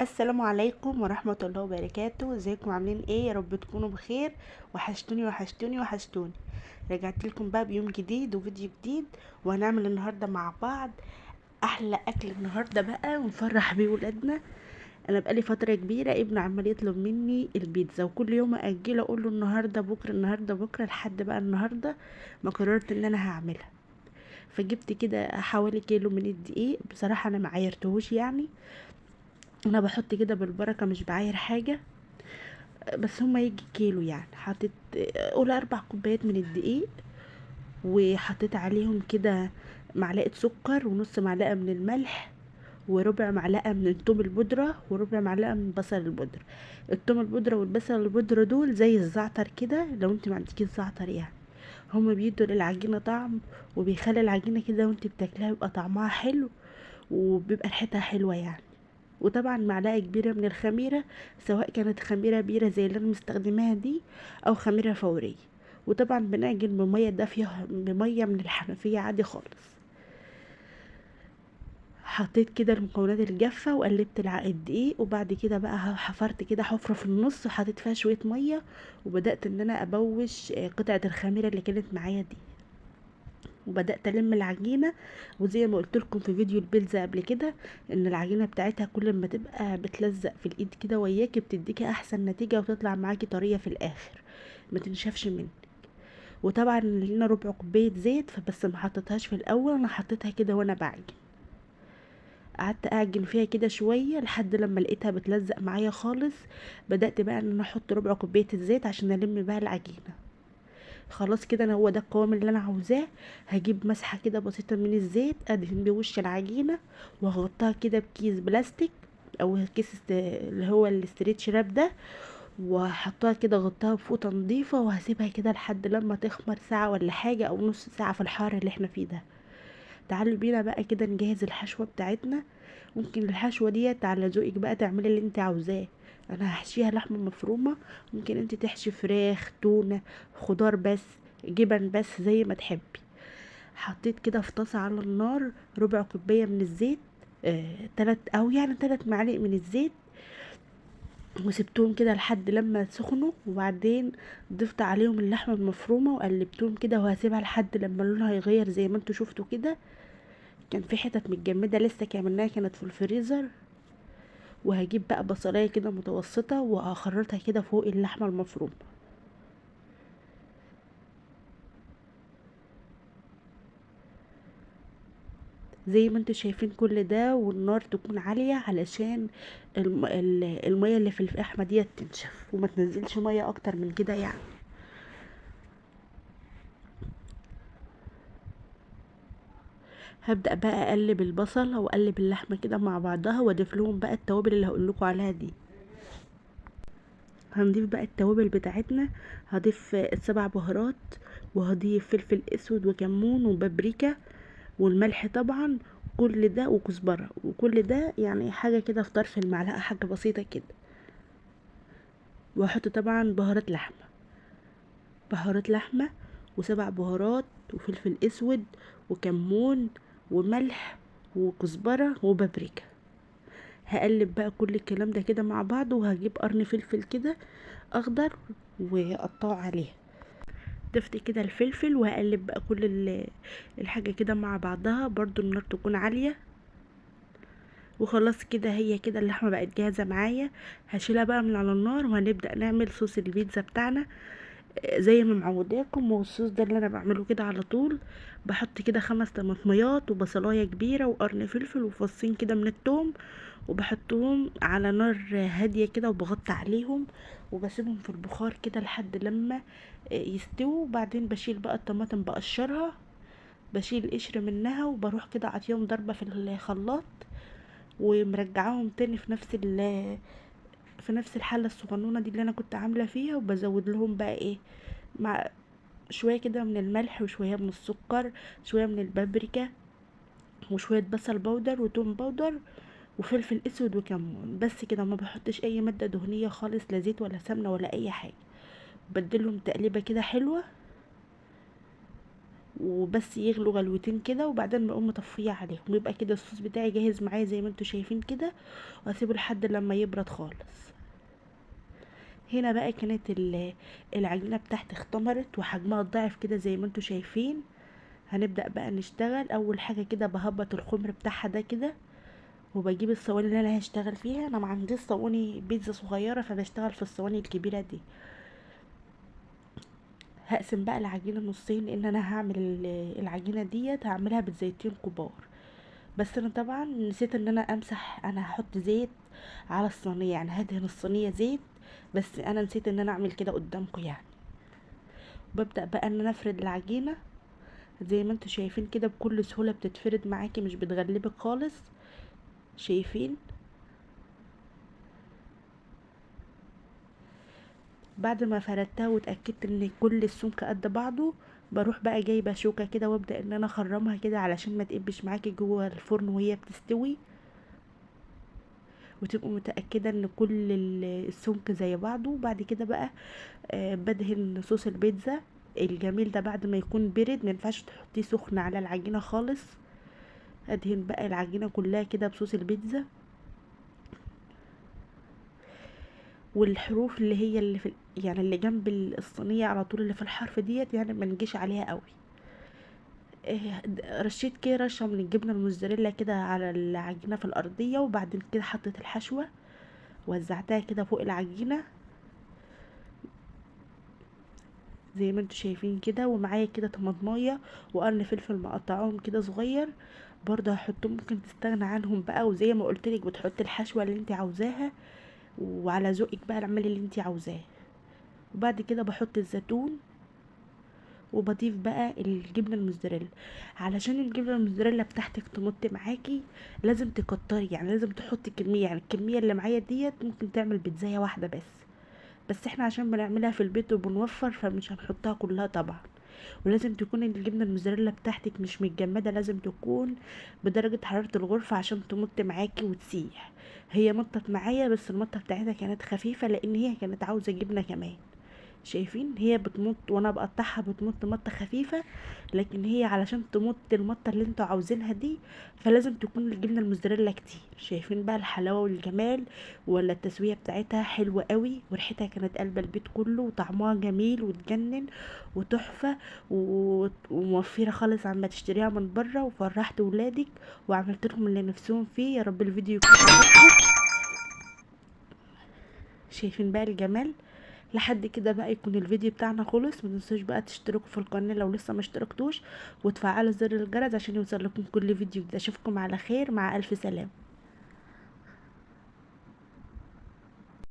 السلام عليكم ورحمة الله وبركاته. ازيكم عاملين ايه؟ يا رب تكونوا بخير. وحشتوني وحشتوني وحشتوني. رجعت لكم بقى بيوم جديد وفيديو جديد، وهنعمل النهاردة مع بعض احلى اكل النهاردة بقى ونفرح بيه ولادنا. انا بقالي فترة كبيرة ابني عمال يطلب مني البيتزا، وكل يوم اجله اقول له النهاردة بكرة النهاردة بكرة، لحد بقى النهاردة ما قررت ان انا هعملها. فجبت كده حوالي كيلو من الدقيق، بصراحة انا معايرتهوش يعني، انا بحط كده بالبركة مش بعاير حاجة، بس هما يجي كيلو يعني. حطيت قول 4 كوبايات من الدقيق، وحطيت عليهم كده معلقة سكر ونص معلقة من الملح، وربع معلقة من التوم البودرة، وربع معلقة من البصل البودرة. التوم البودرة والبصل البودرة دول زي الزعتر كده، لو انت ما عندكيش زعتر يعني. هما بيدوا للعجينة طعم، وبيخلي العجينة كده وانت بتاكلها يبقى طعمها حلو، وبيبقى ريحتها حلوة يعني. وطبعا معلقة كبيرة من الخميرة، سواء كانت خميرة بيرة زي اللي انا مستخدماها دي، او خميرة فورية. وطبعا بنعجن بمية دافية، بمية من الحنفية عادي خالص. حطيت كده المكونات الجافة وقلبت الدقيق، وبعد كده بقى حفرت كده حفرة في النص وحطيت فيها شوية مية، وبدأت ان انا ابوش قطعة الخميرة اللي كانت معايا دي، وبدات الم العجينه. وزي ما قلت لكم في فيديو البيتزا قبل كده، ان العجينه بتاعتها كل ما تبقى بتلزق في الايد كده وياكي بتديكي احسن نتيجه، وتطلع معاكي طريه في الاخر، ما تنشفش منك. وطبعا لينا ربع كوبايه زيت، فبس ما حطيتهاش في الاول، انا حطيتها كده وانا بعجن. قعدت اعجن فيها كده شويه لحد لما لقيتها بتلزق معايا خالص. بدات بقى ان انا احط ربع كوبايه الزيت عشان الم بقى العجينه. خلاص كده انا هو ده القوام اللي انا عاوزاه. هجيب مسحه كده بسيطه من الزيت ادهن بيه وش العجينه، وهغطيها كده بكيس بلاستيك، او كيس اللي هو الاستريتش راب ده، وهحطها كده اغطيها بفوطه نظيفه، وهسيبها كده لحد لما تخمر ساعه ولا حاجه، او نص ساعه في الحر اللي احنا فيه ده. تعالوا بينا بقى كده نجهز الحشوه بتاعتنا. ممكن الحشوه ديت على ذوقك بقى تعملي اللي انت عاوزاه. انا هحشيها لحمه مفرومه، ممكن انت تحشي فراخ، تونه، خضار بس، جبن بس، زي ما تحبي. حطيت كده في طاسه على النار ربع كوبايه من الزيت، تلات معالق من الزيت، وسبتهم كده لحد لما سخنوا، وبعدين ضفت عليهم اللحمه المفرومه وقلبتهم كده، وهسيبها لحد لما لونها يغير زي ما انتوا شفتوا كده. كان في حتت متجمده لسه كملناها، كانت في الفريزر. وهجيب بقى بصلايه كده متوسطه وهخرطها كده فوق اللحمه المفرومه. زي ما انتوا شايفين كل ده، والنار تكون عالية علشان المية اللي في اللحمة دي تنشف، وما تنزلش مية اكتر من كده يعني. هبدأ بقى اقلب البصل واقلب اللحمة كده مع بعضها، واضيف لهم بقى التوابل اللي هقول لكم عليها دي. هنضيف بقى التوابل بتاعتنا. هضيف ال7 بهارات، وهضيف فلفل اسود وكمون وبابريكا، والملح طبعا، كل ده وكزبرة، وكل ده يعني حاجة كده في طرف المعلقة، حاجة بسيطة كده. واحط طبعا بهارات لحمة، و7 بهارات، وفلفل اسود، وكمون، وملح، وكزبرة، وبابريكا. هقلب بقى كل الكلام ده كده مع بعض، وهجيب قرن فلفل كده اخضر واقطعه عليه. ضفت كده الفلفل، وهقلب بقى كل الحاجة كده مع بعضها، برضو النار تكون عالية. وخلاص كده هي كده اللحمة بقت جاهزة معايا. هشيلها بقى من على النار، وهنبدأ نعمل صوص البيتزا بتاعنا زي ما معوداكم. والصوص ده اللي انا بعمله كده على طول. بحط كده 5 طماطميات وبصلايه كبيره وقرن فلفل وفصين كده من التوم، وبحطهم على نار هاديه كده، وبغطي عليهم، وبسيبهم في البخار كده لحد لما يستووا. وبعدين بشيل بقى الطماطم بقشرها، بشيل القشر منها، وبروح كده عطيهم ضربه في الخلاط، ومرجعاهم تاني في نفس الحله الصغنونه دي اللي انا كنت عامله فيها. وبزود لهم بقى ايه، مع شوية كده من الملح، وشوية من السكر، شوية من البابريكا، وشوية بصل بودر وتوم بودر، وفلفل اسود وكمون. بس كده، ما بحطش اي مادة دهنية خالص، لا زيت ولا سمنة ولا اي حاجة. بدلهم تقليبة كده حلوة. وبس يغلوا غلوتين كده، وبعدين بقوم مطفيه عليهم، ويبقى كده الصوص بتاعي جاهز معايا زي ما انتوا شايفين كده، واسيبه لحد لما يبرد خالص. هنا بقى كانت العجينه بتاعتي اختمرت وحجمها ضعف كده زي ما انتوا شايفين. هنبدأ بقى نشتغل. اول حاجه كده بهبط الخمر بتاعها ده كده، وبجيب الصواني اللي انا هشتغل فيها. انا ما عنديش صواني بيتزا صغيره، فبشتغل في الصواني الكبيره دي. هقسم بقى العجينه نصين، لان انا هعمل العجينه ديت هعملها بزيتين كبار. بس انا طبعا نسيت ان انا امسح، انا هحط زيت على الصينيه، يعني هدهن الصينيه زيت، بس انا نسيت ان انا اعمل كده قدامكم يعني. ببدأ بقى ان انا افرد العجينه زي ما انتوا شايفين كده، بكل سهوله بتتفرد معاكي، مش بتغلبك خالص. شايفين؟ بعد ما فردتها واتاكدت ان كل السمك قد بعضه، بروح بقى جايبه شوكه كده وابدا ان انا اخرمها كده علشان ما تقبش معاكي جوه الفرن وهي بتستوي، وتبقوا متاكده ان كل السمك زي بعضه. وبعد كده بقى بدهن صوص البيتزا الجميل ده بعد ما يكون برد، ما ينفعش تحطيه سخن على العجينه خالص. ادهن بقى العجينه كلها كده بصوص البيتزا، والحروف اللي هي اللي في يعني اللي جنب الصينيه على طول اللي في الحرف ديت، يعني ما نجيش عليها قوي. رشيت كده رشه من الجبنه الموزاريلا كده على العجينه في الارضيه، وبعدين كده حطيت الحشوه وزعتها كده فوق العجينه زي ما انتوا شايفين كده. ومعايا كده طماطمايه وقرن فلفل مقطعهم كده صغير، برضه هحطهم، ممكن تستغنى عنهم بقى، وزي ما قلتلك بتحطي الحشوه اللي انت عاوزاها، وعلى ذوقك بقى اعملي اللي انت عاوزاه. وبعد كده بحط الزيتون، وبضيف بقى الجبنه الموزاريلا. علشان الجبنه الموزاريلا بتاعتك تمط معاكي لازم تكتري، يعني لازم تحطي كميه، يعني الكميه اللي معايا ديت ممكن تعمل بيتزايه واحده بس احنا عشان بنعملها في البيت وبنوفر فمش هنحطها كلها طبعا. ولازم تكون الجبنه الموزاريلا بتاعتك مش متجمده، لازم تكون بدرجه حراره الغرفه عشان تمط معاكي وتسيح. هي مطت معايا، بس المطه بتاعتها كانت خفيفه لان هي كانت عاوزه جبنه كمان. شايفين؟ هي بتمط وانا بقطعها بتمط مطه خفيفه، لكن هي علشان تمط المطه اللي انتوا عاوزينها دي فلازم تكون الجبنه الموزاريلا كتير. شايفين بقى الحلاوه والجمال؟ ولا التسويه بتاعتها حلوه قوي، وريحتها كانت قلب البيت كله، وطعمها جميل وتجنن وتحفه، وموفره خالص عما تشتريها من بره. وفرحت ولادك وعملت لهم اللي نفسهم فيه. يا رب الفيديو يكون عجبكم. شايفين بقى الجمال؟ لحد كده بقى يكون الفيديو بتاعنا خلص. ما تنسوش بقى تشتركوا في القناه لو لسه ما اشتركتوش، وتفعلوا زر الجرس عشان يوصل لكم كل فيديو جديد. اشوفكم على خير، مع الف سلامه.